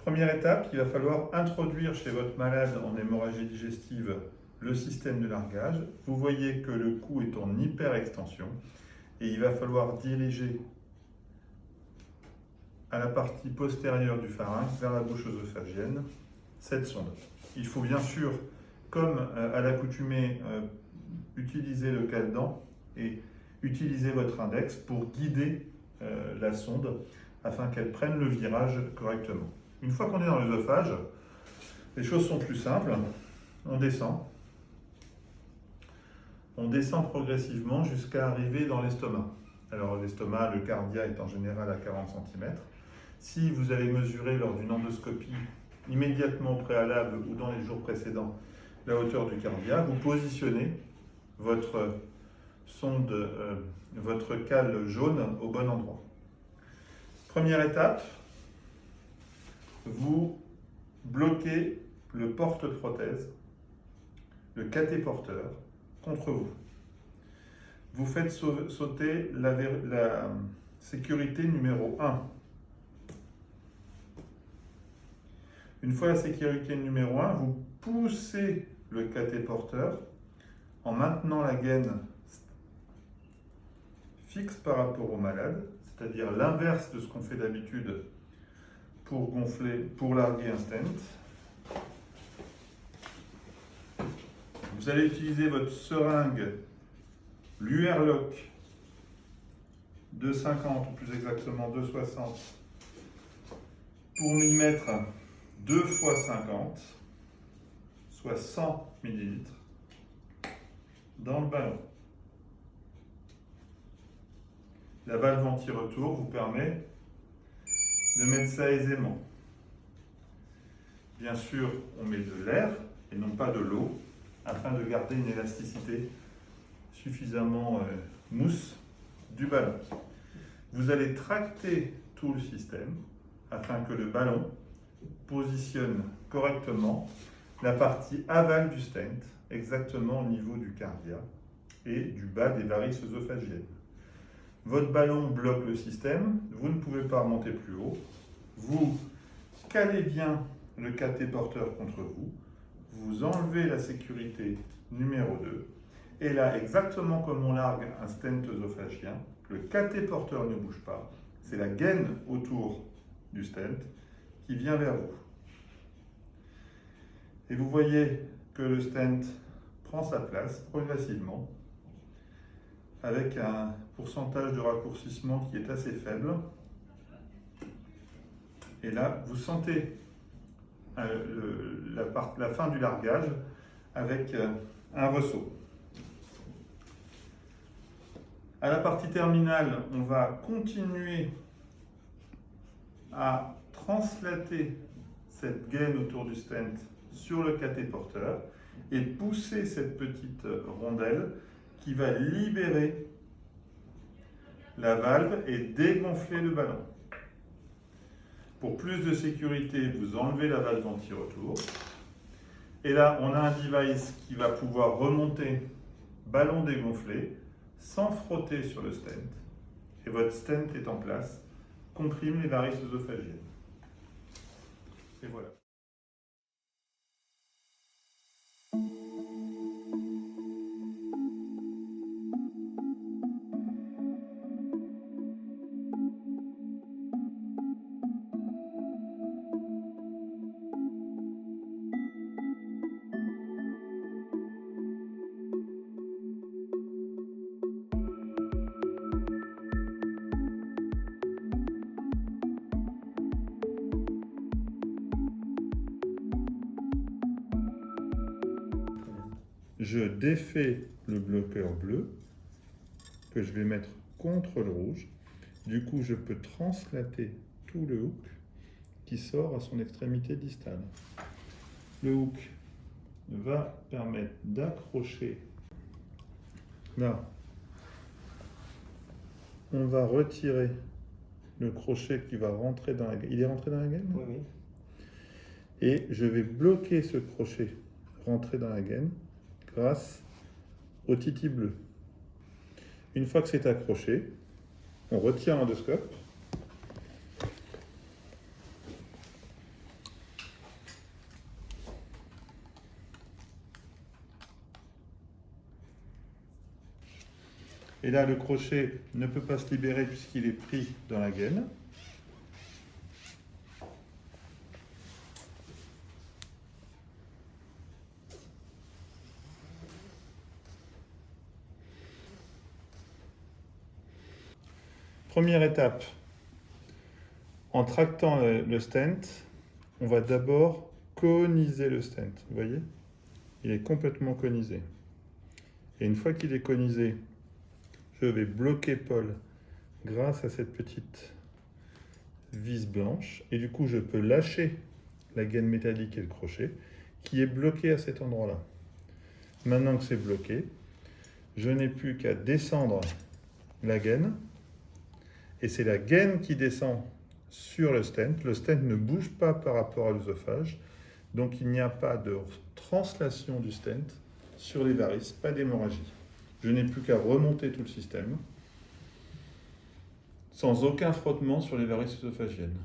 Première étape, il va falloir introduire chez votre malade en hémorragie digestive le système de largage. Vous voyez que le cou est en hyperextension et il va falloir diriger à la partie postérieure du pharynx vers la bouche œsophagienne cette sonde. Il faut bien sûr, comme à l'accoutumée, utiliser le cale-dent et utiliser votre index pour guider la sonde afin qu'elle prenne le virage correctement. Une fois qu'on est dans l'œsophage, les choses sont plus simples. On descend progressivement jusqu'à arriver dans l'estomac. Alors l'estomac, le cardia est en général à 40 cm. Si vous allez mesurer lors d'une endoscopie immédiatement au préalable ou dans les jours précédents la hauteur du cardia, vous positionnez votre sonde, votre cale jaune au bon endroit. Première étape, vous bloquez le porte-prothèse, le caté-porteur, contre vous. Vous faites sauter la sécurité numéro 1. Une fois la sécurité numéro 1, vous poussez le caté-porteur en maintenant la gaine fixe par rapport au malade, c'est-à-dire l'inverse de ce qu'on fait d'habitude pour gonfler, pour larguer un stent. Vous allez utiliser votre seringue, l'UR-Lock 2,50 ou plus exactement 2,60 pour y mettre 2 fois 50, soit 100 ml dans le ballon. La valve anti-retour vous permet de mettre ça aisément. Bien sûr, on met de l'air et non pas de l'eau afin de garder une élasticité suffisamment mousse du ballon. Vous allez tracter tout le système afin que le ballon positionne correctement la partie aval du stent, exactement au niveau du cardia et du bas des varices œsophagiennes. Votre ballon bloque le système, vous ne pouvez pas remonter plus haut. Vous calez bien le caté-porteur contre vous, vous enlevez la sécurité numéro 2, et là, exactement comme on largue un stent œsophagien, le caté-porteur ne bouge pas, c'est la gaine autour du stent qui vient vers vous. Et vous voyez que le stent prend sa place progressivement, avec un pourcentage de raccourcissement qui est assez faible. Et là, vous sentez la fin du largage avec un ressaut. À la partie terminale, on va continuer à translater cette gaine autour du stent sur le caté-porteur et pousser cette petite rondelle qui va libérer la valve et dégonfler le ballon. Pour plus de sécurité, vous enlevez la valve anti-retour. Et là, on a un device qui va pouvoir remonter ballon dégonflé sans frotter sur le stent. Et votre stent est en place, comprime les varices œsophagiennes. Et voilà. Je défais le bloqueur bleu que je vais mettre contre le rouge. Du coup, je peux translater tout le hook qui sort à son extrémité distale. Le hook va permettre d'accrocher. Là, on va retirer le crochet qui va rentrer dans la gaine. Il est rentré dans la gaine? Oui, oui. Et je vais bloquer ce crochet rentré dans la gaine grâce au titi bleu. Une fois que c'est accroché, on retire l'endoscope. Et là, le crochet ne peut pas se libérer puisqu'il est pris dans la gaine. Première étape, en tractant le stent, on va d'abord coniser le stent. Vous voyez? Il est complètement conisé. Et une fois qu'il est conisé, je vais bloquer Paul grâce à cette petite vis blanche. Et du coup, je peux lâcher la gaine métallique et le crochet qui est bloqué à cet endroit-là. Maintenant que c'est bloqué, je n'ai plus qu'à descendre la gaine. Et c'est la gaine qui descend sur le stent. Le stent ne bouge pas par rapport à l'œsophage. Donc il n'y a pas de translation du stent sur les varices, pas d'hémorragie. Je n'ai plus qu'à remonter tout le système sans aucun frottement sur les varices œsophagiennes.